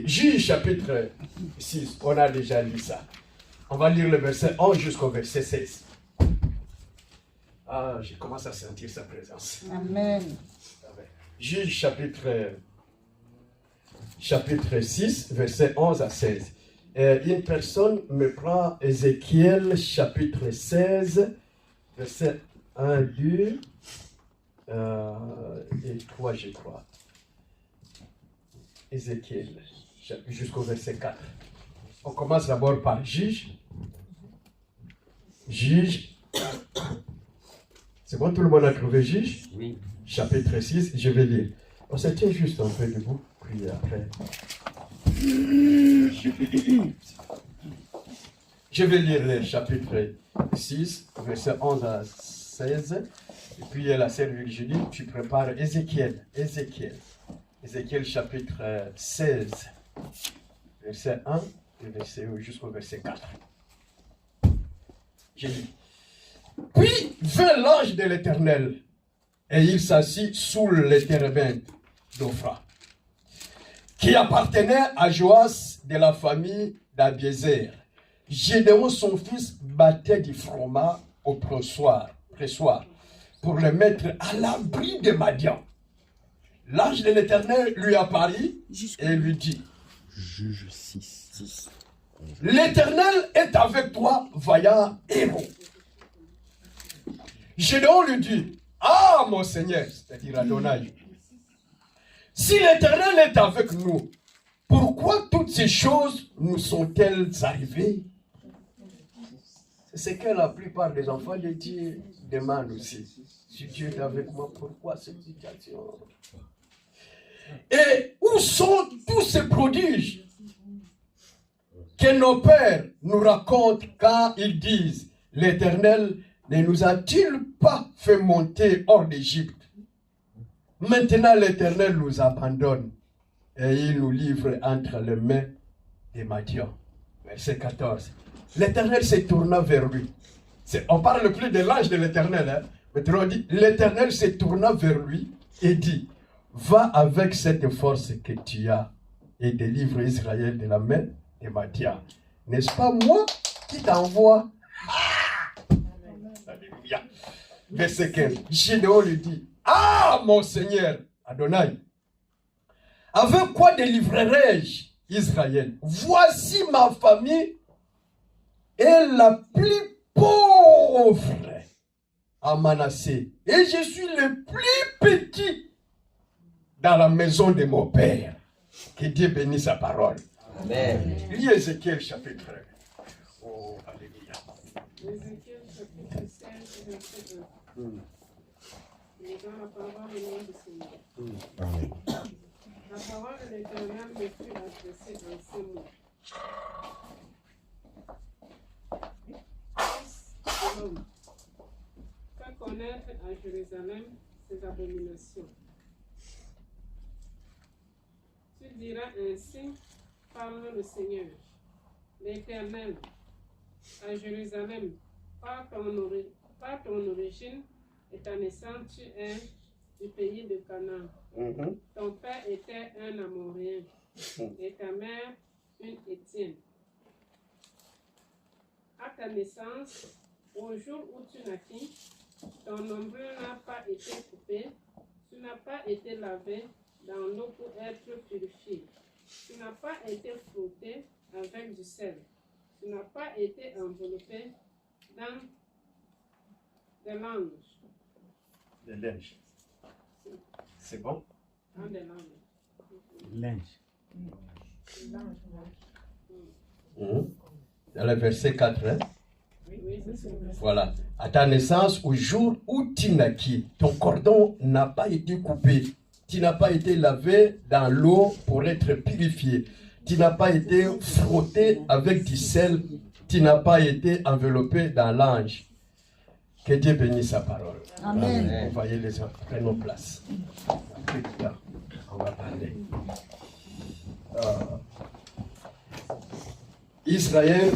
Juge chapitre 6, on a déjà lu ça. On va lire le verset 11 jusqu'au verset 16. Ah, je commence à sentir sa présence. Amen. Juge chapitre 6, verset 11 à 16. Une personne me prend Ézéchiel chapitre 16, verset 1, 2 et 3, je crois. Ézéchiel, jusqu'au verset 4. On commence d'abord par Juge. Juge. C'est bon, tout le monde a trouvé Juge? Oui. Chapitre 6, je vais lire. On se tient juste un peu debout, puis après. Je vais lire le chapitre 6, verset 11 à 16. Et puis la sœur Virginie, tu prépares Ézéchiel. Ézéchiel chapitre 16, verset 1 et jusqu'au verset 4. J'ai dit. Puis vint l'ange de l'Éternel, et il s'assit sous les térébintes d'Ophra, qui appartenait à Joas de la famille d'Abiézer. Gédéon, son fils, battait du froment au pressoir, pour le mettre à l'abri de Madian. L'ange de l'Éternel lui apparut et lui dit, Juge 6. l'Éternel est avec toi, vaillant héros. Gédéon lui dit, ah mon Seigneur, c'est-à-dire Adonai, si l'Éternel est avec nous, pourquoi toutes ces choses nous sont-elles arrivées? C'est ce que la plupart des enfants de Dieu demandent aussi. Si Dieu est avec moi, pourquoi cette situation? Et où sont tous ces prodiges que nos pères nous racontent quand ils disent, l'Éternel ne nous a-t-il pas fait monter hors d'Égypte? Maintenant l'Éternel nous abandonne et il nous livre entre les mains des Madian. Verset 14. L'Éternel se tourna vers lui. On parle plus de l'ange de l'Éternel. Hein? Maintenant on dit, l'Éternel se tourna vers lui et dit, va avec cette force que tu as et délivre Israël de la main des Madian. N'est-ce pas moi qui t'envoie? Alléluia. Verset 15. Gédéon lui dit, ah mon Seigneur, Adonai, avec quoi délivrerai-je Israël? Voici ma famille est la plus pauvre à Manassé. Et je suis le plus petit dans la maison de mon père. Que Dieu bénisse sa parole. Amen. Lis Ézéchiel chapitre 1. Oh, alléluia. Ézéchiel chapitre 16, verset 1. Lisons la parole au nom du Seigneur. Amen. La parole de l'Éternel me fut adressée en ces mots. Fils de l'homme, fais connaître à Jérusalem ses abominations. Tu diras ainsi, parle le Seigneur, l'Éternel, à Jérusalem, par ton origine et ta naissance, tu es du pays de Canaan. Ton père était un Amoréen et ta mère une Étienne. À ta naissance, au jour où tu naquis, ton nombril n'a pas été coupé, tu n'as pas été lavé dans l'eau pour être purifié, tu n'as pas été frotté avec du sel, tu n'as pas été enveloppé dans des langes. Des linges. C'est bon? Dans des langes. Linge. Dans le verset 4. Hein? Oui, c'est ça. Voilà. À ta naissance, au jour où tu naquis, ton cordon n'a pas été coupé. Tu n'as pas été lavé dans l'eau pour être purifié. Tu n'as pas été frotté avec du sel. Tu n'as pas été enveloppé dans l'ange. Que Dieu bénisse sa parole. Amen. Voyez les autres, prenons place. On va parler. Israël,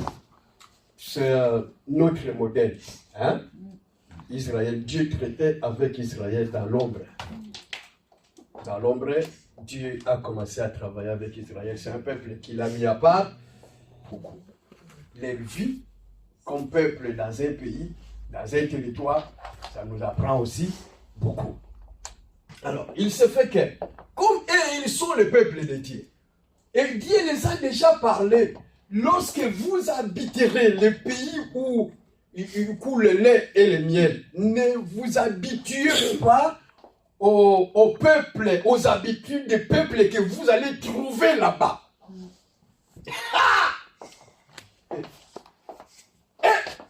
c'est notre modèle. Hein? Israël, Dieu traitait avec Israël dans l'ombre. Dans l'ombre Dieu a commencé à travailler avec Israël. C'est un peuple qu'il a mis à part beaucoup. Leur vie comme peuple dans un pays, dans un territoire, ça nous apprend aussi beaucoup. Alors, il se fait que, comme eux, ils sont le peuple de Dieu, et Dieu les a déjà parlé, lorsque vous habiterez le pays où il coule le lait et le miel, ne vous habituez pas au peuple, aux habitudes des peuples que vous allez trouver là-bas.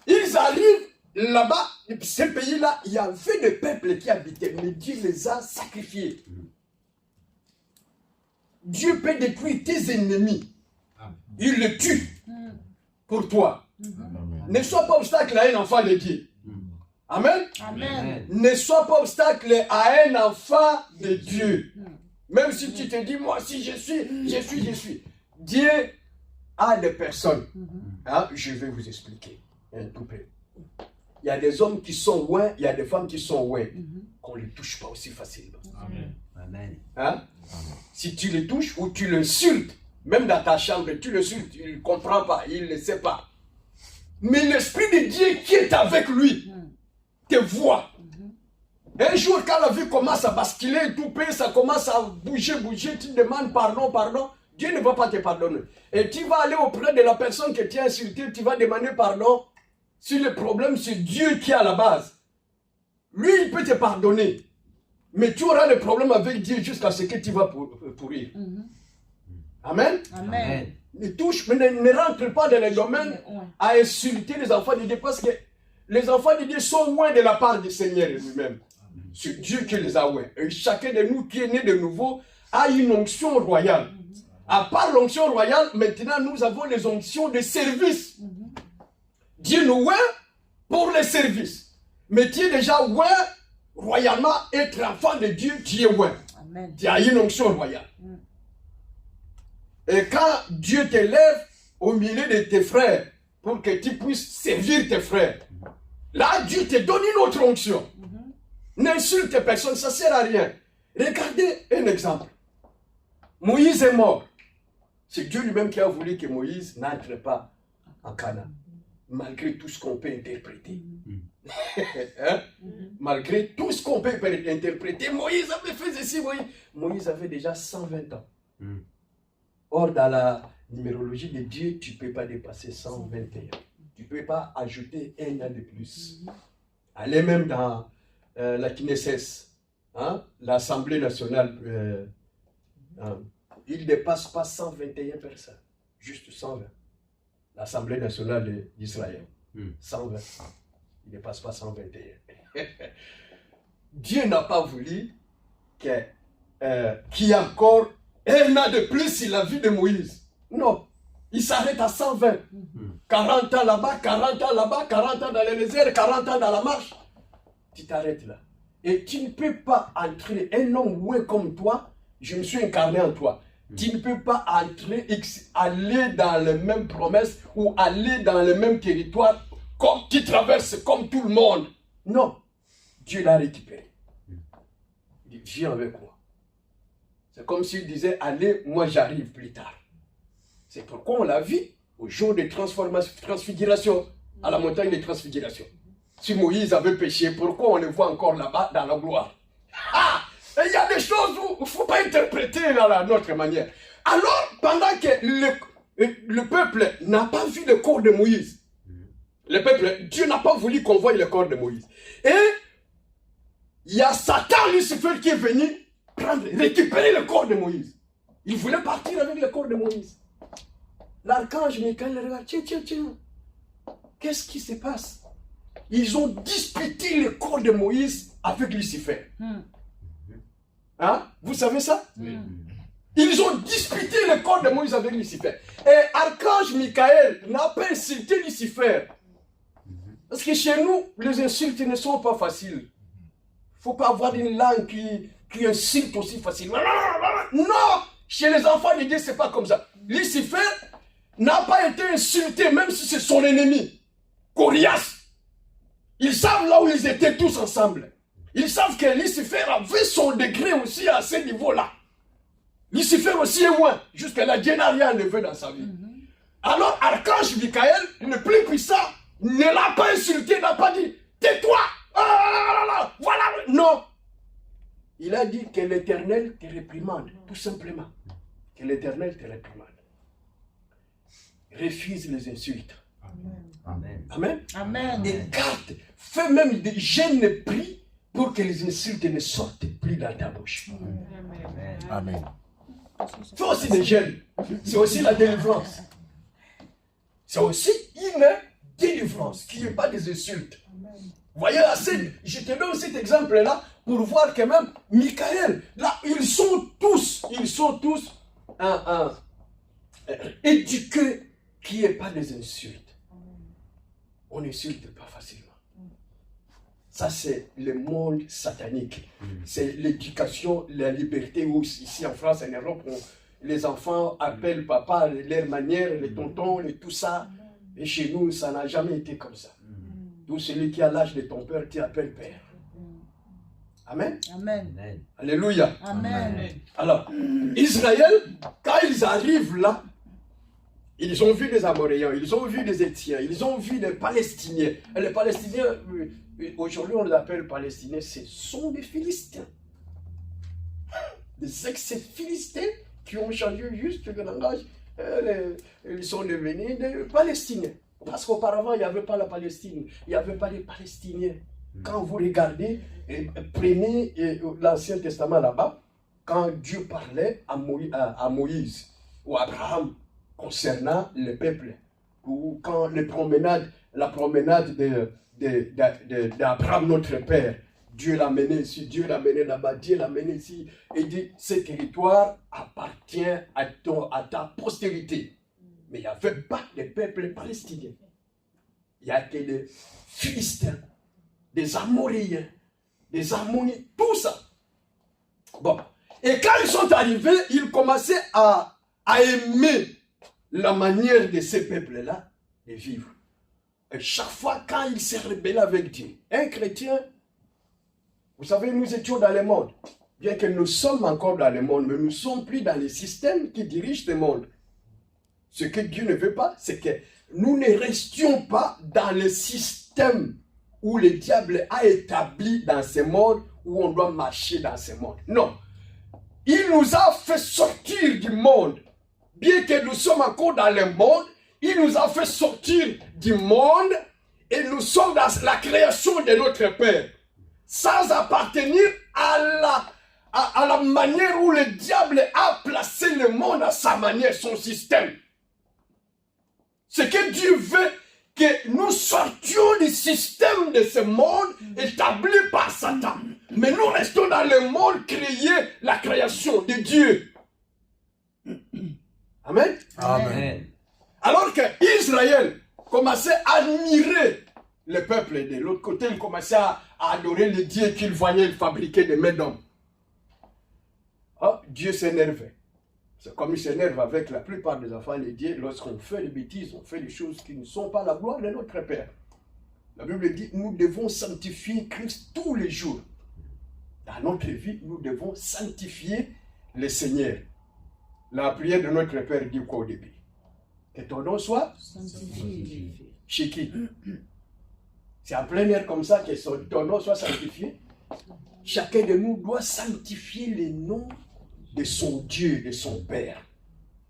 Et ils arrivent là-bas, ce pays-là, il y avait des peuples qui habitaient, mais Dieu les a sacrifiés. Dieu peut détruire tes ennemis. Il les tue pour toi. Ne sois pas obstacle à un enfant de Dieu. Amen. Amen. Ne sois pas obstacle à un enfant de Dieu. Même si tu te dis, moi, si je suis. Dieu a des personnes. Hein, je vais vous expliquer un tout peu. Il y a des hommes qui sont loin, il y a des femmes qui sont loin. Qu'on ne les touche pas aussi facilement. Amen. Amen. Hein? Si tu les touches ou tu l'insultes, même dans ta chambre, tu l'insultes, il ne comprend pas, il ne sait pas. Mais l'Esprit de Dieu qui est avec lui te voit. Un jour, quand la vie commence à basculer, tout peu, ça commence à bouger, tu demandes pardon, Dieu ne va pas te pardonner. Et tu vas aller auprès de la personne que tu as insultée, tu vas demander pardon. Si le problème, c'est Dieu qui est à la base, lui, il peut te pardonner. Mais tu auras le problème avec Dieu jusqu'à ce que tu vas pourrir. Amen. Amen. Ne touche, mais ne rentre pas dans le domaine à insulter les enfants de Dieu parce que les enfants de Dieu sont loin de la part du Seigneur lui-même. C'est Dieu qui les a loin. Et chacun de nous qui est né de nouveau a une onction royale. À part l'onction royale, maintenant nous avons les onctions de service. Dieu nous loin pour les services. Mais tu es déjà loin royalement, être enfant de Dieu, tu es loin. Amen. Tu as une onction royale. Et quand Dieu t'élève au milieu de tes frères, pour que tu puisses servir tes frères, là, Dieu te donne une autre onction. N'insulte personne, ça ne sert à rien. Regardez un exemple. Moïse est mort. C'est Dieu lui-même qui a voulu que Moïse n'entre pas en Canaan, malgré tout ce qu'on peut interpréter. Hein? Malgré tout ce qu'on peut interpréter, Moïse avait fait ceci, Moïse avait déjà 120 ans. Or, dans la numérologie de Dieu, tu ne peux pas dépasser 121. Tu ne peux pas ajouter un an de plus. Allez même dans la Knesset, hein, l'Assemblée nationale, il ne dépasse pas 121 personnes, juste 120. L'Assemblée nationale d'Israël, 120. Il ne dépasse pas 121. Dieu n'a pas voulu qu'il y ait encore un an de plus sur la vie de Moïse. Non, il s'arrête à 120. 40 ans là-bas, 40 ans là-bas, 40 ans dans le désert, 40 ans dans la marche. Tu t'arrêtes là. Et tu ne peux pas entrer, un homme loin comme toi, je me suis incarné en toi. Tu ne peux pas entrer, aller dans les mêmes promesses ou aller dans le même territoire comme tu traverses comme tout le monde. Non, Dieu l'a récupéré. Il dit, viens avec moi. C'est comme s'il disait, allez, moi j'arrive plus tard. C'est pourquoi on l'a vu au jour de transfiguration, à la montagne de transfiguration. Si Moïse avait péché, pourquoi on le voit encore là-bas dans la gloire? Ah! Il y a des choses où il ne faut pas interpréter dans notre manière. Alors, pendant que le peuple n'a pas vu le corps de Moïse, le peuple, Dieu n'a pas voulu qu'on voie le corps de Moïse. Et il y a Satan, Lucifer, qui est venu récupérer le corps de Moïse. Il voulait partir avec le corps de Moïse. L'archange Michael regarde, tiens, qu'est-ce qui se passe? Ils ont disputé le corps de Moïse avec Lucifer. Hein? Vous savez ça? Ils ont disputé le corps de Moïse avec Lucifer. Et l'archange Michael n'a pas insulté Lucifer. Parce que chez nous, les insultes ne sont pas faciles. Il ne faut pas avoir une langue qui insulte aussi facilement. Non! Chez les enfants de Dieu, ce n'est pas comme ça. Lucifer n'a pas été insulté, même si c'est son ennemi. Coriace. Ils savent là où ils étaient tous ensemble. Ils savent que Lucifer avait son degré aussi à ce niveau-là. Lucifer aussi est loin. Jusque-là, Dieu n'a rien enlevé dans sa vie. Alors, Archange Michael, le plus puissant, ne l'a pas insulté, n'a pas dit « Tais-toi, voilà !» Non. Il a dit que l'Éternel te réprimande, tout simplement. Que l'Éternel te réprimande. Refuse les insultes. Amen. Amen. Amen. Écarte. Fais même des jeûnes et prie pour que les insultes ne sortent plus dans ta bouche. Amen. Fais aussi des jeûnes. C'est aussi la délivrance. C'est aussi une délivrance qui n'est pas des insultes. Vous voyez, je te donne cet exemple-là pour voir que même Michael, là, ils sont tous éduqués qui n'est pas des insultes. On n'insulte pas facilement. Ça, c'est le monde satanique. C'est l'éducation, la liberté, où ici en France, en Europe, les enfants appellent papa, leur manière, les tontons, tout ça. Et chez nous, ça n'a jamais été comme ça. Tout celui qui a l'âge de ton père, tu appelles père. Amen. Amen. Alléluia. Amen. Alors, Israël, quand ils arrivent là, ils ont vu les Amoréens, ils ont vu les Étiens, ils ont vu les Palestiniens. Et les Palestiniens, aujourd'hui on les appelle Palestiniens, ce sont des Philistins. Des ex-Philistins qui ont changé juste le langage. Ils sont devenus des Palestiniens. Parce qu'auparavant, il n'y avait pas la Palestine, il n'y avait pas les Palestiniens. Quand vous regardez, prenez l'Ancien Testament là-bas, quand Dieu parlait à Moïse ou à Abraham concernant le peuple, ou quand la promenade d'Abraham, notre père, Dieu l'a mené ici, Dieu l'a mené là-bas, Dieu l'a mené ici, et dit, ce territoire appartient à ta postérité. Mais il n'y avait pas de peuple palestinien. Il n'y a que des Philistins, des Amoréens, des Ammonites, tout ça. Bon. Et quand ils sont arrivés, ils commençaient à aimer la manière de ces peuples-là de vivre. Et chaque fois, quand ils se rebellaient avec Dieu, un chrétien, vous savez, nous étions dans le monde. Bien que nous sommes encore dans le monde, mais nous ne sommes plus dans les systèmes qui dirigent le monde. Ce que Dieu ne veut pas, c'est que nous ne restions pas dans le système où le diable a établi dans ce monde, où on doit marcher dans ce monde. Non. Il nous a fait sortir du monde. Bien que nous sommes encore dans le monde, il nous a fait sortir du monde et nous sommes dans la création de notre Père. Sans appartenir à la manière où le diable a placé le monde à sa manière, son système. Ce que Dieu veut, que nous sortions du système de ce monde établi par Satan. Mais nous restons dans le monde créé, la création de Dieu. Amen. Amen. Alors que Israël commençait à admirer le peuple, et de l'autre côté, il commençait à adorer les dieux qu'il voyait fabriquer des mains d'hommes. Oh, Dieu s'énervait. C'est comme il s'énerve avec la plupart des enfants de Dieu lorsqu'on fait des bêtises, on fait des choses qui ne sont pas la gloire de notre Père. La Bible dit, nous devons sanctifier Christ tous les jours. Dans notre vie, nous devons sanctifier le Seigneur. La prière de notre Père dit quoi au début? Que ton nom soit sanctifié. Chez qui? C'est en plein air comme ça que ton nom soit sanctifié. Chacun de nous doit sanctifier le nom de son Dieu, de son Père.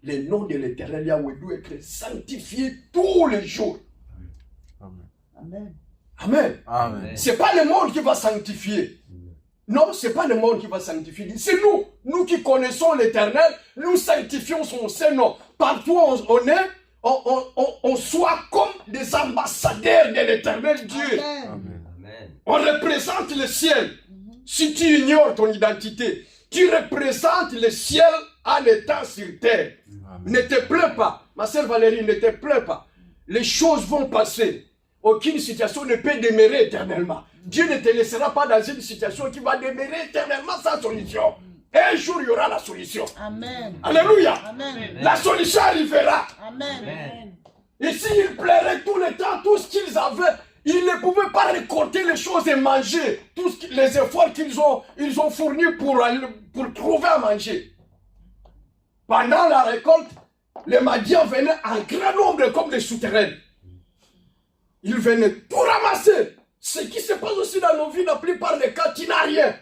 Le nom de l'Éternel Yahweh doit être sanctifié tous les jours. Amen. Amen. Amen. Ce n'est pas le monde qui va sanctifier. Non, ce n'est pas le monde qui va sanctifier. C'est nous. Nous qui connaissons l'Éternel, nous sanctifions son Saint-Nom. Partout où on est, on soit comme des ambassadeurs de l'Éternel Dieu. Amen. Amen. On représente le ciel. Si tu ignores ton identité, tu représentes le ciel en étant sur terre. Ne te plains pas. Ma sœur Valérie, ne te plains pas. Les choses vont passer. Aucune situation ne peut demeurer éternellement. Dieu ne te laissera pas dans une situation qui va demeurer éternellement sans solution. Un jour, il y aura la solution. Amen. Alléluia. Amen. La solution arrivera. Amen. Et s'ils plairaient tout le temps, tout ce qu'ils avaient, ils ne pouvaient pas récolter les choses et manger. Tous les efforts qu'ils ont fournis pour trouver à manger. Pendant la récolte, les Madians venaient en grand nombre comme des souterrains. Ils venaient tout ramasser. Ce qui se passe aussi dans nos vies, la plupart des cas, tu n'as rien.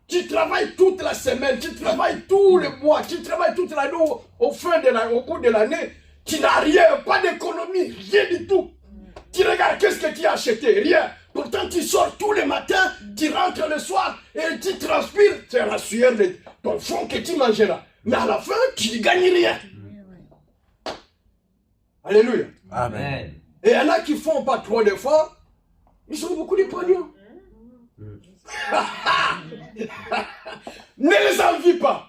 Tu travailles toute la semaine, tu travailles tout le mois, tu travailles toute l'année, au bout de l'année, tu n'as rien, pas d'économie, rien du tout. Tu regardes qu'est-ce que tu as acheté, rien. Pourtant, tu sors tous les matins, tu rentres le soir et tu transpires. C'est la sueur de ton fond que tu mangeras. Mais à la fin, tu ne gagnes rien. Alléluia. Amen. Et il y en a qui ne font pas trop d'efforts, ils ont beaucoup de pognons. Ne les envie pas.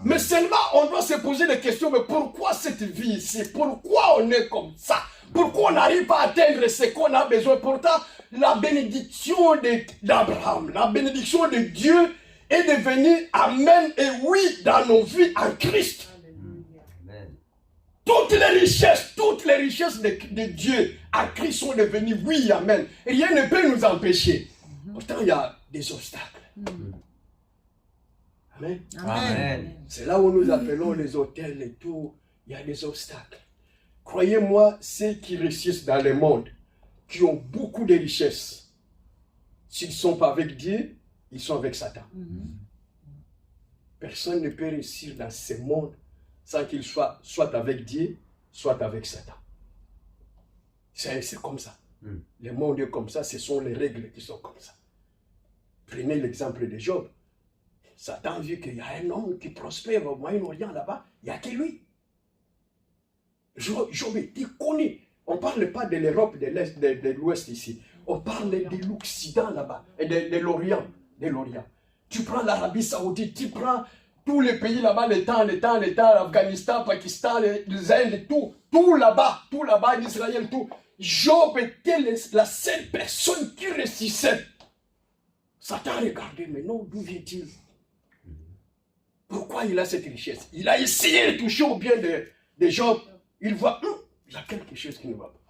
Mais seulement, on doit se poser des questions. Mais pourquoi cette vie ici? Pourquoi on est comme ça? Pourquoi on n'arrive pas à atteindre ce qu'on a besoin? Pourtant, la bénédiction d'Abraham, la bénédiction de Dieu est devenue amen et oui dans nos vies en Christ. Amen. Toutes les richesses de Dieu en Christ sont devenues oui, amen. Rien ne peut nous empêcher. Pourtant, il y a des obstacles. Amen. Amen. C'est là où nous appelons les hôtels et tout. Il y a des obstacles. Croyez-moi, ceux qui réussissent dans le monde, qui ont beaucoup de richesses, s'ils ne sont pas avec Dieu, ils sont avec Satan. Personne ne peut réussir dans ce monde sans qu'il soit avec Dieu, soit avec Satan. C'est comme ça. Le monde est comme ça, ce sont les règles qui sont comme ça. Prenez l'exemple de Job. Satan vu qu'il y a un homme qui prospère au Moyen-Orient là-bas, il n'y a que lui. Job était connu. On ne parle pas de l'Europe, de l'Ouest ici. On parle de l'Occident là-bas, et de l'Orient. Tu prends l'Arabie Saoudite, tu prends tous les pays là-bas, l'Afghanistan, Pakistan, les Indes, tout là-bas, l'Israël, tout. Job était la seule personne qui réussissait. Satan regardait, mais non, d'où vient-il? Pourquoi il a cette richesse? Il a essayé de toucher au bien de Job. Il voit, il y a quelque chose qui ne va pas.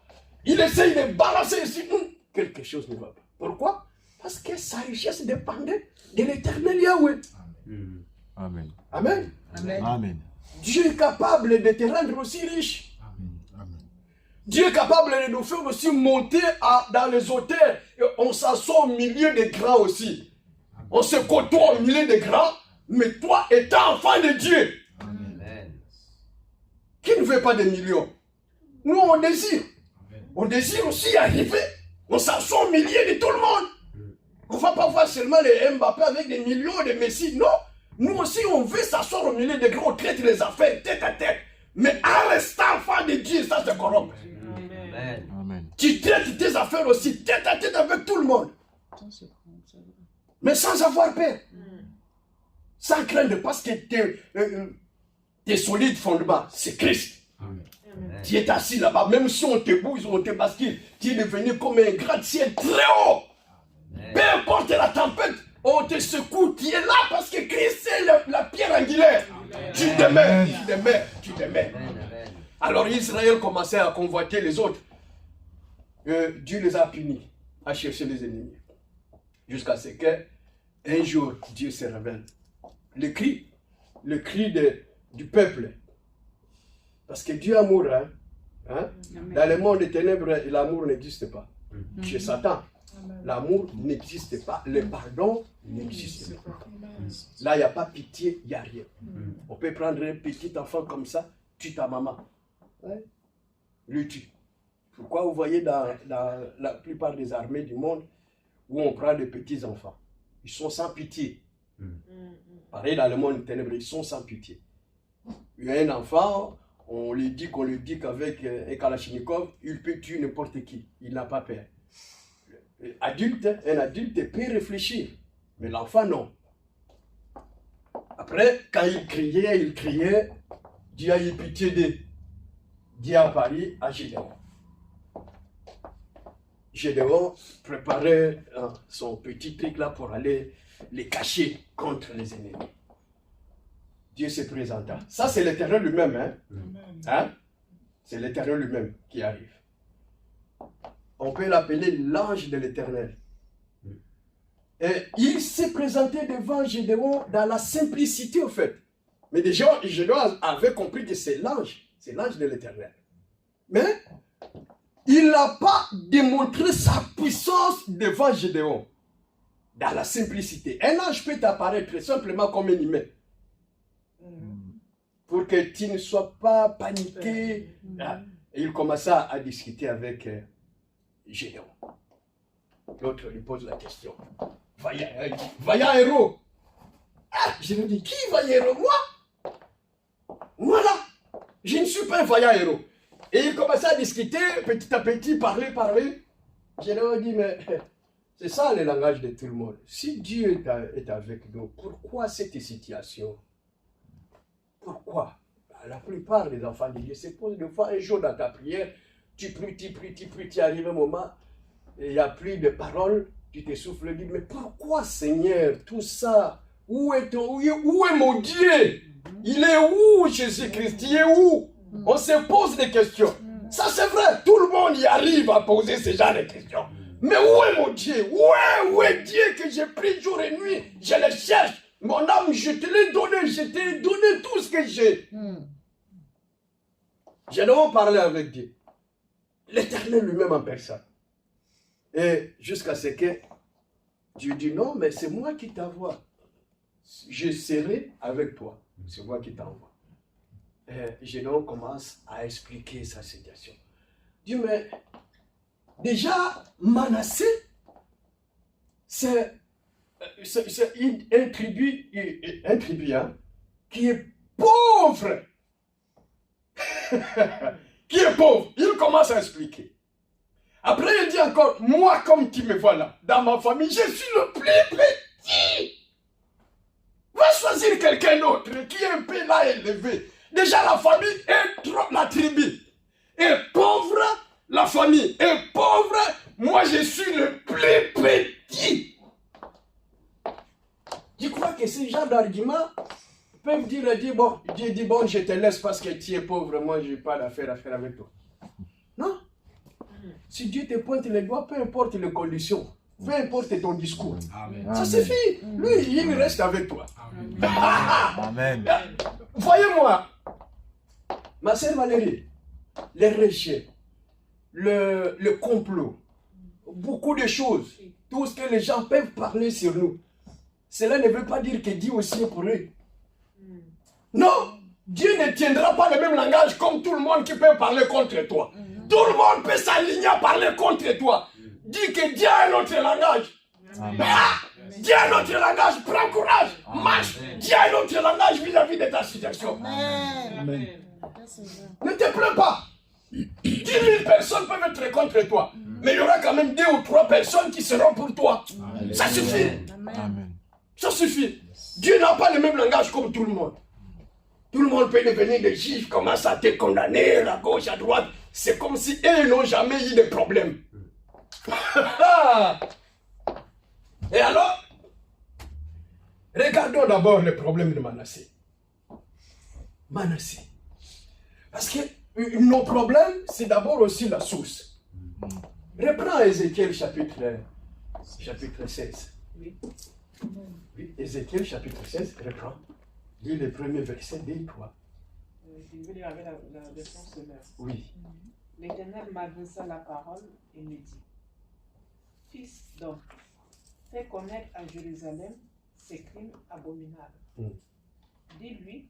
Il essaye de balancer ici, quelque chose ne va pas. Pourquoi? Parce que sa richesse dépendait de l'éternel Yahweh. Amen. Amen. Amen. Amen. Dieu est capable de te rendre aussi riche. Amen. Dieu est capable de nous faire aussi monter dans les hauteurs. Et on s'assoit au milieu des grands aussi. On se côtoie au milieu des grands. Mais toi, étant enfant de Dieu, Amen. qui ne veut pas des millions? Nous, on désire. On désire aussi y arriver. On s'assoit au milieu de tout le monde. On ne va pas voir seulement les Mbappé avec des millions de Messi. Non. Nous aussi, on veut s'asseoir au milieu des grands. On traite les affaires tête à tête. Mais en restant enfant de Dieu, ça se corrompt. Amen. Amen. Tu traites tes affaires aussi tête à tête avec tout le monde. Mais sans avoir peur. Sans craindre, parce que tes solides fondements, c'est Christ. Amen. Tu es assis là-bas, même si on te bouge, on te bascule, tu es devenu comme un gratte-ciel très haut. Peu importe la tempête, on te secoue, tu es là parce que Christ est la pierre angulaire. Tu demeures. Alors Israël commençait à convoiter les autres. Dieu les a punis, à chercher les ennemis. Jusqu'à ce qu'un jour, Dieu se révèle. Le cri du peuple. Parce que Dieu est amour. Dans le monde des ténèbres, l'amour n'existe pas. Chez Satan, l'amour n'existe pas. Le pardon n'existe pas. Là, il n'y a pas pitié, il n'y a rien. On peut prendre un petit enfant comme ça, tue ta maman. Le tue. Pourquoi vous voyez dans la plupart des armées du monde où on prend des petits enfants? Ils sont sans pitié. Pareil dans le monde des ténèbres, ils sont sans pitié. Il y a un enfant, on lui dit qu'avec un Kalachnikov, il peut tuer n'importe qui. Il n'a pas peur. Un adulte peut réfléchir, mais l'enfant non. Après, quand il criait, Dieu a eu pitié d'eux. Dieu a apparu à Gédéon. Gédéon préparait son petit truc là pour aller les cacher contre les ennemis. Dieu se présenta. Ça, c'est l'Éternel lui-même. C'est l'Éternel lui-même qui arrive. On peut l'appeler l'ange de l'Éternel. Et il s'est présenté devant Gédéon dans la simplicité, au fait. Mais des gens, Gédéon avait compris que c'est l'ange de l'Éternel. Mais il n'a pas démontré sa puissance devant Gédéon. Dans la simplicité. Un ange peut apparaître simplement comme un humain. Pour que tu ne sois pas paniqué. Et il commença à discuter avec Gédéon. L'autre lui pose la question. Vaillant héros. Je lui dis, qui vaillant héros? Moi là, je ne suis pas un vaillant héros. Et il commença à discuter, petit à petit, parler. Gédéon dit, mais c'est ça le langage de tout le monde. Si Dieu est avec nous, pourquoi cette situation? Pourquoi? La plupart des enfants de Dieu se posent de fois un jour dans ta prière, tu pries, tu arrives un moment, et il n'y a plus de paroles, tu te souffles, dis, mais pourquoi Seigneur, tout ça? Où est mon Dieu? Il est où Jésus-Christ? Il est où? On se pose des questions. Ça c'est vrai, tout le monde y arrive à poser ce genre de questions. Mais où est mon Dieu? Où est Dieu que j'ai pris jour et nuit? Je le cherche. Mon âme, je te l'ai donné. Je t'ai donné tout ce que j'ai. Gédéon parlait avec Dieu. L'Éternel lui-même en personne. Et jusqu'à ce que Dieu dit non, mais c'est moi qui t'envoie. Je serai avec toi. C'est moi qui t'envoie. Et Gédéon commence à expliquer sa situation. Dieu, mais déjà, Manassé, c'est un tribu hein, qui est pauvre. Qui est pauvre. Il commence à expliquer. Après, il dit encore, moi, comme tu me vois là, dans ma famille, je suis le plus petit. Va choisir quelqu'un d'autre qui est un peu là élevé. Déjà, la famille est trop, la tribu est pauvre, la famille est pauvre, moi, je suis le plus petit. Tu crois que ces gens d'arguments peuvent dire, bon, Dieu dit, bon, je te laisse parce que tu es pauvre, moi, je n'ai pas d'affaire à faire avec toi. Non. Si Dieu te pointe les doigts, peu importe les conditions, peu importe ton discours. Amen. Ça suffit. Lui, il reste avec toi. Amen. Voyez-moi, ma sœur Valérie, les rejets, le complot, beaucoup de choses, tout ce que les gens peuvent parler sur nous, cela ne veut pas dire que Dieu aussi est pour eux. Non, Dieu ne tiendra pas le même langage comme tout le monde qui peut parler contre toi. Tout le monde peut s'aligner à parler contre toi. Dis que Dieu a un autre langage. Dieu a un autre langage, prends courage, marche. Dieu a un autre langage vis-à-vis de ta situation. Amen. Ne te plains pas. 10 000 personnes peuvent être contre toi. Mais il y aura quand même 2 ou 3 personnes qui seront pour toi. Amen. Ça suffit. Amen. Ça suffit. Dieu n'a pas le même langage comme tout le monde. Tout le monde peut devenir des juifs, commence à te condamner à gauche, à droite. C'est comme si eux n'ont jamais eu de problème. Et alors, regardons d'abord le problème de Manassé. Manassé. Parce que nos problèmes, c'est d'abord aussi la source. Reprends Ézéchiel chapitre 16. Oui, Ézéchiel chapitre 16, reprends. Lis le premier verset, 2 et 3. Je vais lire avec la version Semeur. Oui. L'Éternel m'adressa la parole et me dit, Fils d'homme, fais connaître à Jérusalem ses crimes abominables. Dis-lui,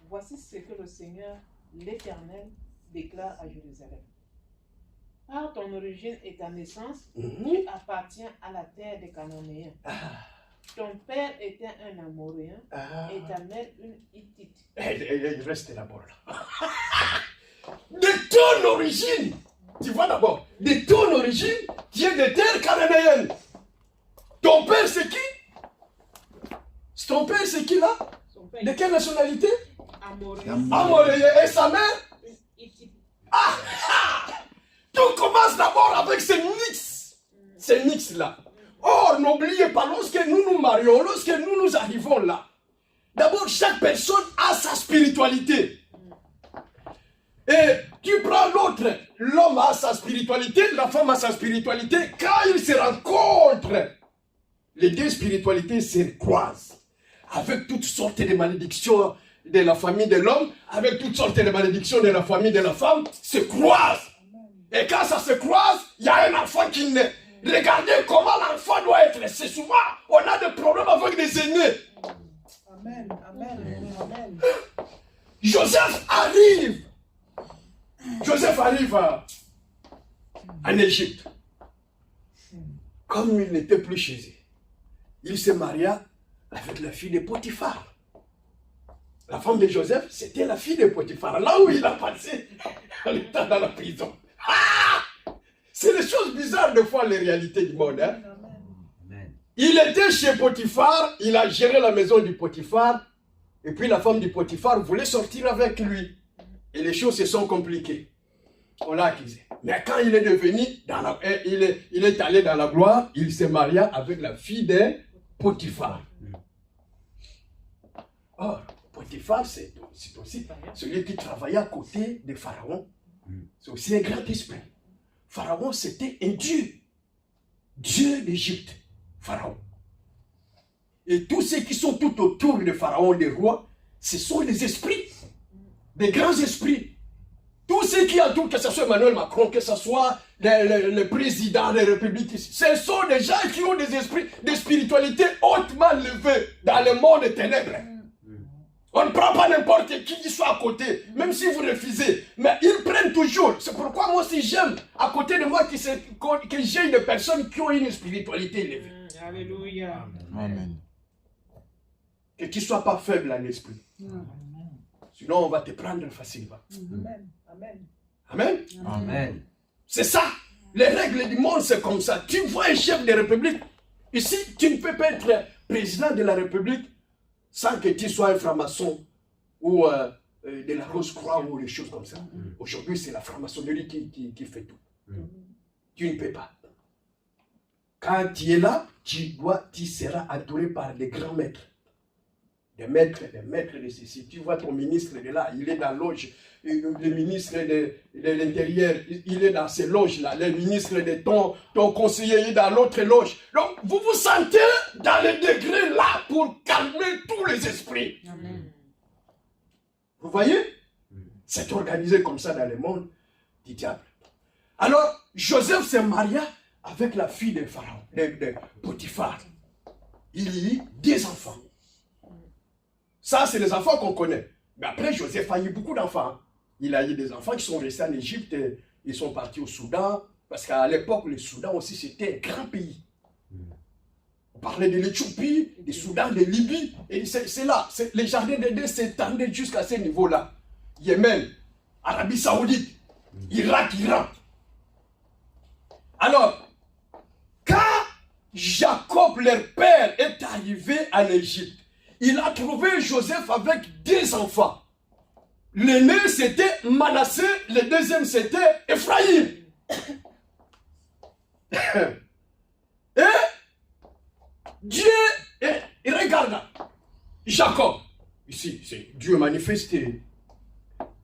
voici ce que le Seigneur, l'Éternel, déclare à Jérusalem. Par ton origine et ta naissance, tu appartiens à la terre des Cananéens. Ton père était un Amoréen et ta mère une Hittite. Il reste d'abord là. De ton origine, tu vois d'abord, de ton origine, tu es de terre cananéenne. Ton père c'est qui? Ton père c'est qui là? De quelle nationalité? Amoréen. Et sa mère? Hittite. Tout commence d'abord avec ces mix. Ces mix là. Or, n'oubliez pas, lorsque nous nous marions, lorsque nous arrivons là, d'abord, chaque personne a sa spiritualité. Et tu prends l'autre, l'homme a sa spiritualité, la femme a sa spiritualité. Quand ils se rencontrent, les deux spiritualités se croisent. Avec toutes sortes de malédictions, de la famille de l'homme avec toutes sortes de malédictions de la famille de la femme se croisent. Et quand ça se croise, il y a un enfant qui naît. Regardez comment l'enfant doit être. C'est souvent, on a des problèmes avec des aînés. Amen. Amen. Amen. Joseph arrive en Égypte. Comme il n'était plus chez eux, il se maria avec la fille de Potiphar. La femme de Joseph, c'était la fille de Potiphar, là où il a passé le temps dans la prison. Ah! C'est des choses bizarres des fois, les réalités du monde. Hein? Amen. Il était chez Potiphar, il a géré la maison du Potiphar, et puis la femme du Potiphar voulait sortir avec lui. Et les choses se sont compliquées. On l'a accusé. Mais quand il est devenu, il est allé dans la gloire, il se maria avec la fille de Potiphar. Or, Potiphar, c'est aussi celui qui travaillait à côté de Pharaon. C'est aussi un grand esprit. Pharaon, c'était un dieu. Dieu d'Égypte. Pharaon. Et tous ceux qui sont tout autour de Pharaon, des rois, ce sont des esprits. Des grands esprits. Tous ceux qui entourent, que ce soit Emmanuel Macron, que ce soit le président des républiques, ce sont des gens qui ont des esprits de spiritualité hautement levés dans le monde des ténèbres. On ne prend pas n'importe qui soit à côté, même si vous refusez. Mais ils prennent toujours. C'est pourquoi moi aussi j'aime à côté de moi que j'ai des personnes qui ont une spiritualité élevée. Alléluia. Amen. Que tu ne sois pas faible en esprit. Sinon on va te prendre facilement. Amen. Amen. Amen. Amen. C'est ça. Les règles du monde, c'est comme ça. Tu vois un chef de république. Ici, tu ne peux pas être président de la république sans que tu sois un franc-maçon ou de la Rose-Croix ou des choses comme ça. Aujourd'hui, c'est la franc-maçonnerie qui fait tout. Tu ne peux pas. Quand tu es là, tu seras entouré par des grands maîtres. Des maîtres de ceci. Tu vois ton ministre de là, il est dans la loge. Le ministre de l'Intérieur, il est dans ces loges-là. Le ministre de ton conseiller, il est dans l'autre loge. Donc, vous vous sentez dans le degré là pour calmer tous les esprits. Amen. Vous voyez? C'est organisé comme ça dans le monde du diable. Alors, Joseph se maria avec la fille de Pharaon, de Potiphar. Il y a eu des enfants. Ça, c'est les enfants qu'on connaît. Mais après, Joseph a eu beaucoup d'enfants. Il a eu des enfants qui sont restés en Égypte. Ils sont partis au Soudan. Parce qu'à l'époque, le Soudan aussi, c'était un grand pays. On parlait de l'Éthiopie, du Soudan, de Libye. Et c'est là. Les jardins d'Éden s'étendaient jusqu'à ce niveau-là. Yémen, Arabie Saoudite, Irak, Iran. Alors, quand Jacob, leur père, est arrivé en Égypte, il a trouvé Joseph avec 2 enfants. L'aîné, c'était Manassé, le deuxième, c'était Ephraïm. Et Dieu, et regarde, Jacob, ici, c'est Dieu manifesté.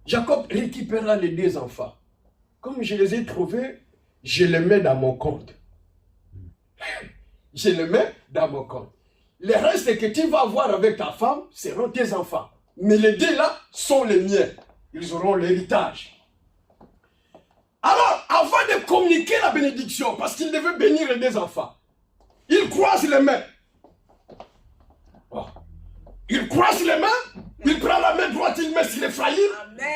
Jacob récupéra les 2 enfants. Comme je les ai trouvés, je les mets dans mon compte. Je les mets dans mon compte. Les restes que tu vas avoir avec ta femme seront tes enfants. Mais les 2 là sont les miens. Ils auront l'héritage. Alors, avant de communiquer la bénédiction, parce qu'il devait bénir les 2 enfants, il croise les mains. Oh. Il croise les mains, il prend la main droite, il met sur Ephraïm,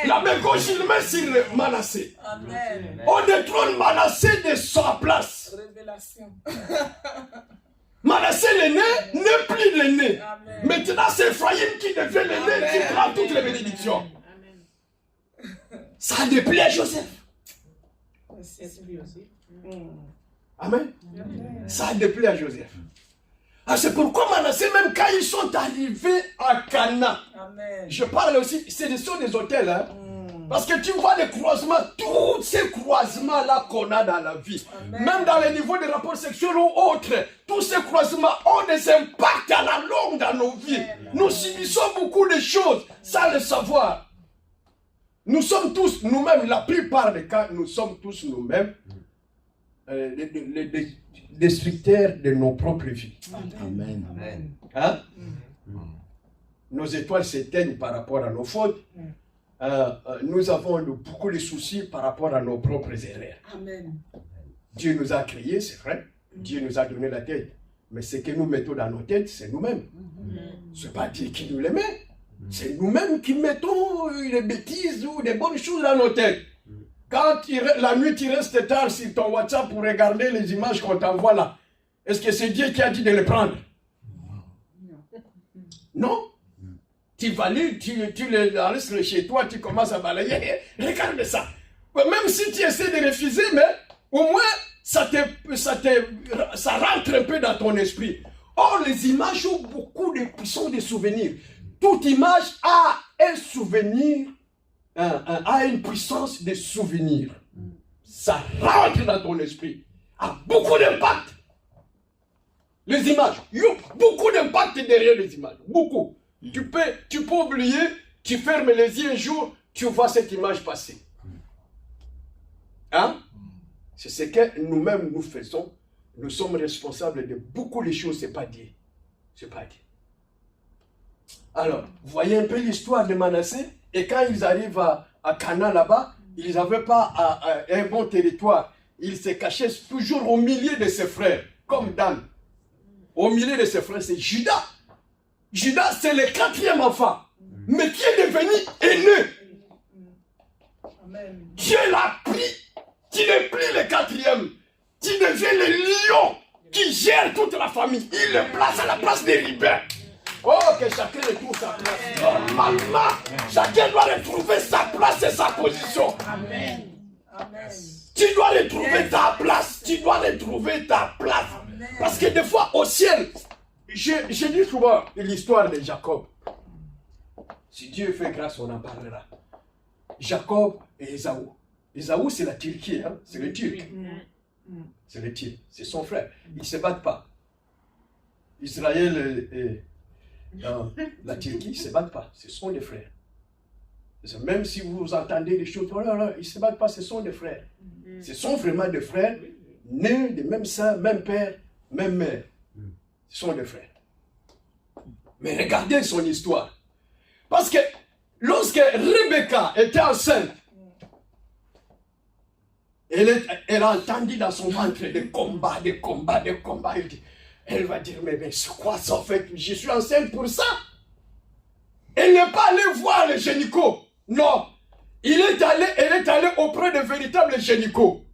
la main gauche, il met sur Manassé. Amen. On détrône Manassé de sa place. Révélation. Manassé l'aîné n'est plus l'aîné. Amen. Maintenant, c'est Ephraïm qui devient l'aîné, qui prend toutes les bénédictions. Ça déplaît à Joseph. Esprit aussi. Amen. Ça déplaît à Joseph. Ah, c'est pourquoi Manassé, même quand ils sont arrivés à Canaan, Amen. je parle aussi, ce sont des hôtels, hein. Parce que tu vois les croisements, tous ces croisements-là qu'on a dans la vie, Amen. même dans les niveaux de rapports sexuels ou autres, tous ces croisements ont des impacts à la longue dans nos vies. Amen. Nous subissons beaucoup de choses sans le savoir. Nous sommes tous nous-mêmes, la plupart des cas, nous sommes tous nous-mêmes les destructeurs de nos propres vies. Amen. Amen. Hein? nos étoiles s'éteignent par rapport à nos fautes. Nous avons beaucoup de soucis par rapport à nos propres erreurs. Amen. Dieu nous a créés, c'est vrai. Dieu nous a donné la tête. Mais ce que nous mettons dans nos têtes, c'est nous-mêmes. Ce n'est pas Dieu qui nous les met. C'est nous-mêmes qui mettons des bêtises ou des bonnes choses dans nos têtes. Quand la nuit tu restes tard sur ton WhatsApp pour regarder les images qu'on t'envoie là, est-ce que c'est Dieu qui a dit de les prendre? Non. Tu valides, tu les laisses chez toi, tu commences à balayer. Regarde ça. Même si tu essaies de refuser, mais au moins ça rentre un peu dans ton esprit. Or, les images ont beaucoup de puissance de souvenirs. Toute image a un souvenir, a une puissance de souvenir. Ça rentre dans ton esprit. A beaucoup d'impact. Les images, il y a beaucoup d'impact derrière les images. Beaucoup. Tu peux oublier, tu fermes les yeux un jour, tu vois cette image passer. Hein? C'est ce que nous-mêmes nous faisons. Nous sommes responsables de beaucoup de choses, c'est pas Dieu. C'est pas Dieu. Alors, vous voyez un peu l'histoire de Manassé, et quand ils arrivent à Canaan là-bas, ils n'avaient pas un bon territoire. Ils se cachaient toujours au milieu de ses frères, comme Dan. Au milieu de ses frères, c'est Judas. Judas, c'est le 4e enfant, mais qui est devenu aîné. Amen. Dieu l'a pris. Tu n'es plus le 4e. Tu deviens le lion qui gère toute la famille. Il le place à la place des ribins. Oh, que chacun retrouve sa place. Normalement, chacun doit retrouver sa place et sa position. Amen. Amen. Tu dois retrouver ta place. Tu dois retrouver ta place. Parce que des fois, au ciel, je dis souvent l'histoire de Jacob. Si Dieu fait grâce, on en parlera. Jacob et Ésaü. Ésaü, c'est la Turquie, hein? C'est le Turc. C'est le Turc, c'est son frère. Ils ne se battent pas. Israël et la Turquie ne se battent pas. Ce sont des frères. Même si vous entendez des choses, ils ne se battent pas, ce sont des frères. Ce sont vraiment des frères, nés de même sang, même père, même mère. Ce sont des frères. Mais regardez son histoire. Parce que lorsque Rebecca était enceinte, elle a entendu dans son ventre des combats. Elle va dire, mais c'est quoi ça en fait? Je suis enceinte pour ça. Elle n'est pas allée voir le gynéco. Non. Elle est allée auprès de véritables gynéco.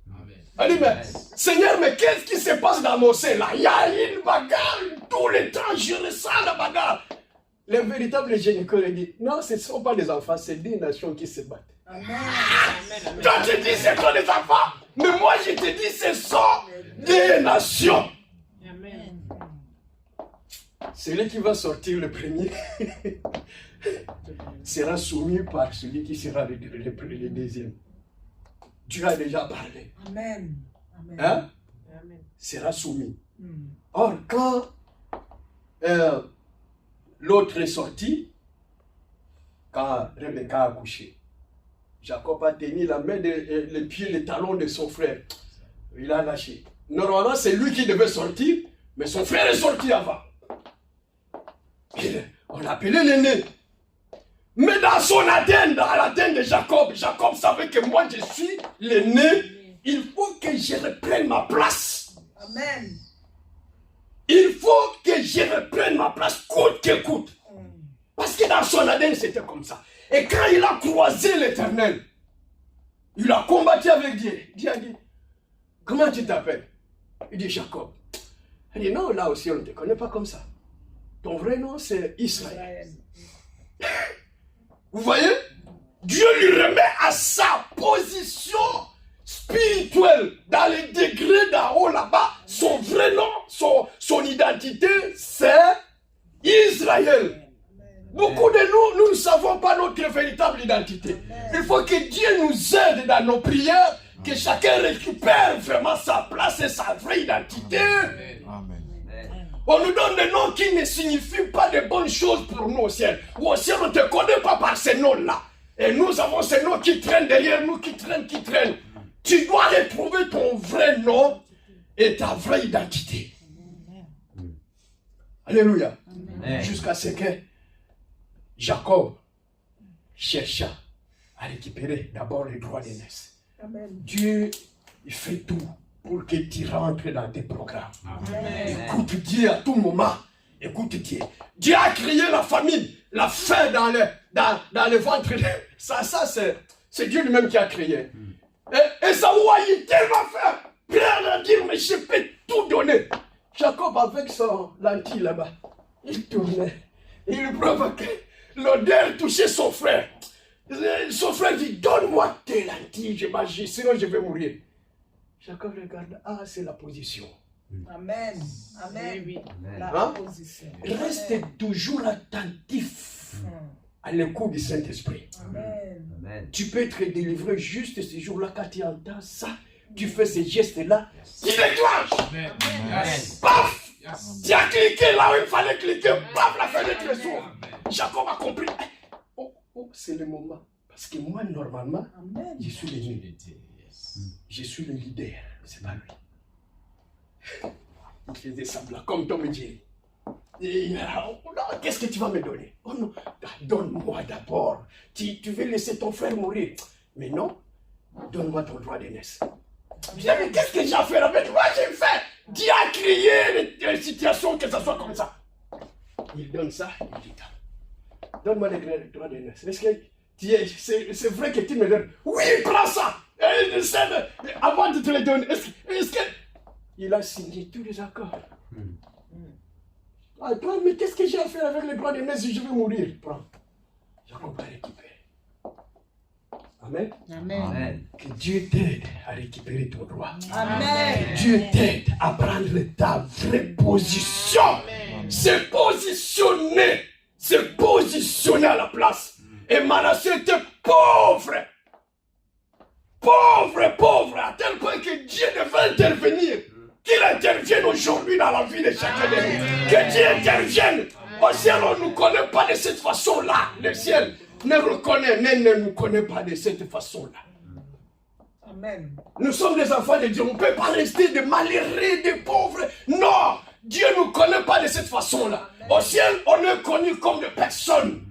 Elle dit, mais Seigneur, mais qu'est-ce qui se passe dans mon sein là? Il y a une bagarre tout le temps, je ressens la bagarre. Le véritable gynéco lui dit, non, ce ne sont pas des enfants, c'est des nations qui se battent. Amen. Toi tu dis ce sont des enfants, mais moi je te dis ce sont des nations. Amen. Celui qui va sortir le premier sera soumis par celui qui sera le deuxième. Dieu a déjà parlé. Amen. Amen. Hein? Amen. Sera soumis. Or, quand l'autre est sorti, quand Rebecca a accouché, Jacob a tenu la main, les pieds, les talons de son frère. Il a lâché. Normalement, c'est lui qui devait sortir, mais son frère est sorti avant. On l'appelait l'aîné. Mais dans son ADN, dans l'ADN de Jacob, Jacob savait que moi je suis l'aîné. Il faut que je reprenne ma place. Amen. Il faut que je reprenne ma place, coûte que coûte. Parce que dans son ADN, c'était comme ça. Et quand il a croisé l'Éternel, il a combattu avec Dieu. Dieu a dit, comment tu t'appelles? Il dit Jacob. Il dit, non, là aussi on ne te connaît pas comme ça. Ton vrai nom c'est Israël. Vous voyez? Dieu lui remet à sa position spirituelle, dans les degrés d'en haut là-bas. Son vrai nom, son identité, c'est Israël. Beaucoup de nous ne savons pas notre véritable identité. Il faut que Dieu nous aide dans nos prières, que chacun récupère vraiment sa place et sa vraie identité. Amen. On nous donne des noms qui ne signifient pas de bonnes choses pour nous au ciel. Ou au ciel, on ne te connaît pas par ces noms-là. Et nous avons ces noms qui traînent derrière nous, qui traînent. Tu dois retrouver ton vrai nom et ta vraie identité. Alléluia. Jusqu'à ce que Jacob chercha à récupérer d'abord les droits d'aînesse. Amen. Dieu, il fait tout pour que tu rentres dans tes programmes. Amen. Écoute Dieu à tout moment. Écoute Dieu. Dieu a créé la famine, la faim dans le ventre. Ça c'est Dieu lui-même qui a créé. Et ça a tellement faim. Pierre a dit, mais je peux tout donner. Jacob avec son lentille là-bas, il tournait. Il provoquait. L'odeur touchait son frère. Son frère dit, donne-moi tes lentilles, je mange, sinon je vais mourir. Jacob regarde, c'est la position. Amen. Amen. Oui. La Hein? position. Reste toujours attentif à l'écoute du Saint-Esprit. Amen. Amen. Tu peux être délivré juste ce jour-là quand tu entends ça. Tu fais ces gestes-là. Tu déclenches. Amen. Paf! Yes. Tu as cliqué là où il fallait cliquer. Paf! La fenêtre s'ouvre. Jacob a compris. Oh, c'est le moment. Parce que moi, normalement, Amen. je suis l'aîné. Je suis le leader. C'est pas lui. Il faisait semblant, comme Tom et Jerry. Qu'est-ce que tu vas me donner? Oh non, donne-moi d'abord. Tu veux laisser ton frère mourir. Mais non, donne-moi ton droit d'aînesse. Bien, mais qu'est-ce que j'ai à faire avec moi? J'ai fait. Dieu a créé les situations que ça soit comme ça. Il donne ça, il dit, donne-moi les droits d'aînesse. Est-ce que c'est vrai que tu me donnes? Oui, prends ça. Avant de te les donner, est-ce que... Il a signé tous les accords. Prends, mais qu'est-ce que j'ai à faire avec les droits d'aînesse si je vais mourir? Prends. Jacob a récupéré. Amen. Amen. Amen. Que Dieu t'aide à récupérer ton droit. Amen. Que Dieu t'aide à prendre ta vraie position. Se positionner à la place. Et Manassé était pauvre. Pauvre, à tel point que Dieu devait intervenir. Qu'il intervienne aujourd'hui dans la vie de chacun de nous. Que Dieu intervienne. Au ciel, on ne nous connaît pas de cette façon-là. Le ciel ne nous connaît pas de cette façon-là. Amen. Nous sommes des enfants de Dieu. On ne peut pas rester des malheureux, des pauvres. Non, Dieu ne nous connaît pas de cette façon-là. Au ciel, on est connu comme des personnes.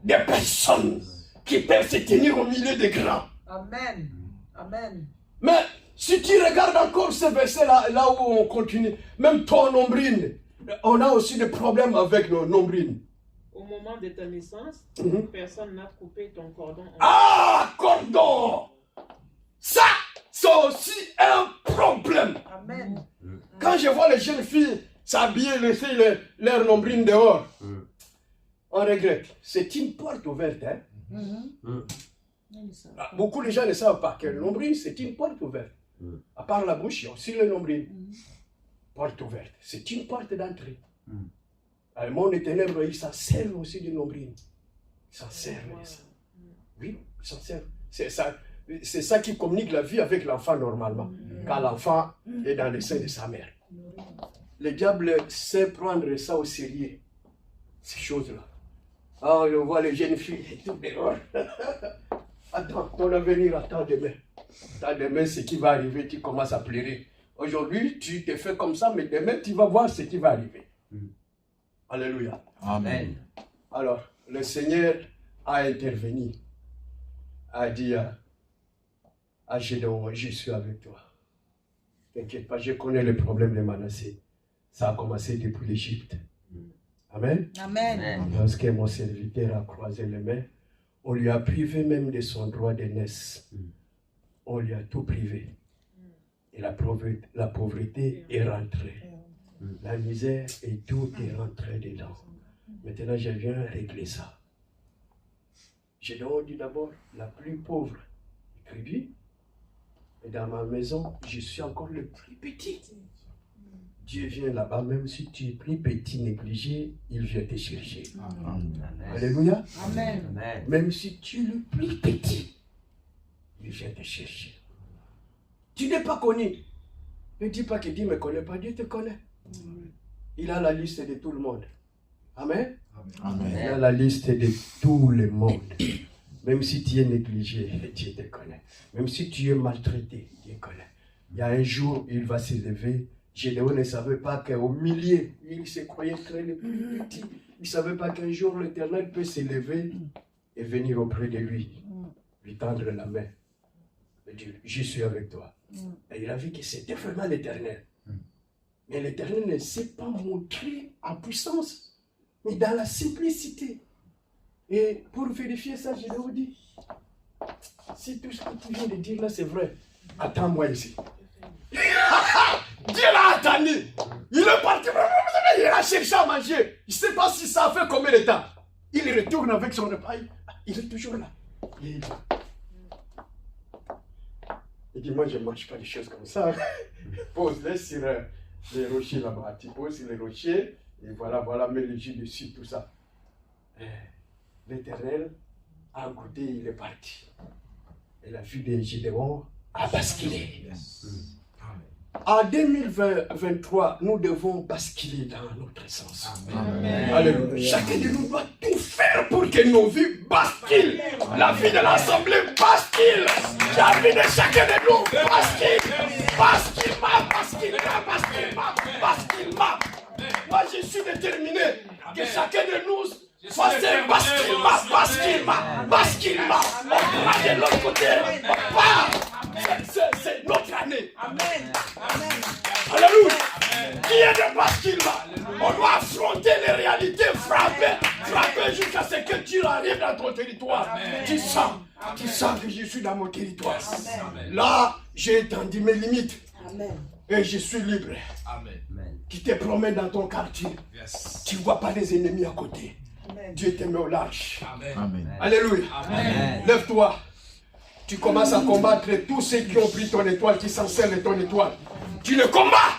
Des personnes qui peuvent se tenir au milieu des grands. Amen. Amen. Mais si tu regardes encore ce verset-là, là où on continue, même ton nombril, on a aussi des problèmes avec nos nombrils. Au moment de ta naissance, personne n'a coupé ton cordon. Cordon! Ça, c'est aussi un problème. Amen. Quand je vois les jeunes filles s'habiller, laisser leur nombril dehors, on regrette. C'est une porte ouverte. Beaucoup de gens ne savent pas que le nombril, c'est une porte ouverte. À part la bouche, il y a aussi le nombril. Porte ouverte. C'est une porte d'entrée. Le monde des ténèbres, il s'en sert aussi du nombril. Il s'en sert. Oui, il s'en sert. C'est ça qui communique la vie avec l'enfant normalement. Quand l'enfant est dans le sein de sa mère. Le diable sait prendre ça au sérieux. Ces choses-là. Je vois les jeunes filles et tout dehors. Attends, ton avenir, attends demain. Attends demain, ce qui va arriver, tu commences à pleurer. Aujourd'hui, tu te fais comme ça, mais demain, tu vas voir ce qui va arriver. Alléluia. Amen. Alors, le Seigneur a intervenu, a dit à Gédéon, je suis avec toi. T'inquiète pas, je connais le problème de Manassé. Ça a commencé depuis l'Égypte. Amen. Amen. Lorsque mon serviteur a croisé les mains, on lui a privé même de son droit d'aînesse. On lui a tout privé. Et la pauvreté est rentrée. La misère et tout est rentré dedans. Maintenant, je viens régler ça. Je leur dis d'abord, la plus pauvre tribu. Et dans ma maison, je suis encore le plus petit. Dieu vient là-bas, même si tu es plus petit, négligé, il vient te chercher. Amen. Alléluia. Amen. Amen. Même si tu es le plus petit, il vient te chercher. Tu n'es pas connu. Ne dis pas que Dieu ne me connaît pas, Dieu te connaît. Il a la liste de tout le monde. Amen. Amen. Il a la liste de tout le monde. Même si tu es négligé, Dieu te connaît. Même si tu es maltraité, Dieu connaît. Il y a un jour, il va se lever. Gédéon ne savait pas qu'au milieu, il se croyait très le plus petit. Il ne savait pas qu'un jour l'Éternel peut s'élever et venir auprès de lui, lui tendre la main et dire, je suis avec toi. Et il a vu que c'était vraiment l'Éternel. Mais l'Éternel ne s'est pas montré en puissance, mais dans la simplicité. Et pour vérifier ça, je leur dis, si tout ce que tu viens de dire là, c'est vrai, attends-moi ici. Dieu l'a attendu. Il est parti. Il a cherché à manger. Il ne sait pas si ça a fait combien de temps. Il retourne avec son repas. Il est toujours là. Il dit, moi je ne mange pas des choses comme ça. Pose-les sur les rochers là-bas. Tu poses sur les rochers. Et voilà, mets le jus dessus, tout ça. L'Éternel a goûté, il est parti. Et la fille de Gédéon a basculé. En 2023, nous devons basculer dans notre sens. Amen. Alléluia. Chacun de nous doit tout faire pour que nos vies basculent. La vie de l'Assemblée bascule. La vie de chacun de nous bascule. Basculement. Moi, je suis déterminé que chacun de nous fasse un basculement. On va de l'autre côté. On part. C'est notre année. Amen. Alléluia. Qui est de basculement? On doit affronter les réalités, frapper jusqu'à ce que tu arrives dans ton territoire. Tu sens que je suis dans mon territoire. Là, j'ai étendu mes limites. Et je suis libre. Amen. Tu te promènes dans ton quartier. Tu ne vois pas les ennemis à côté. Dieu te met au large. Amen. Alléluia. Lève-toi. Tu commences à combattre tous ceux qui ont pris ton étoile, qui s'en servent de ton étoile. Tu le combats.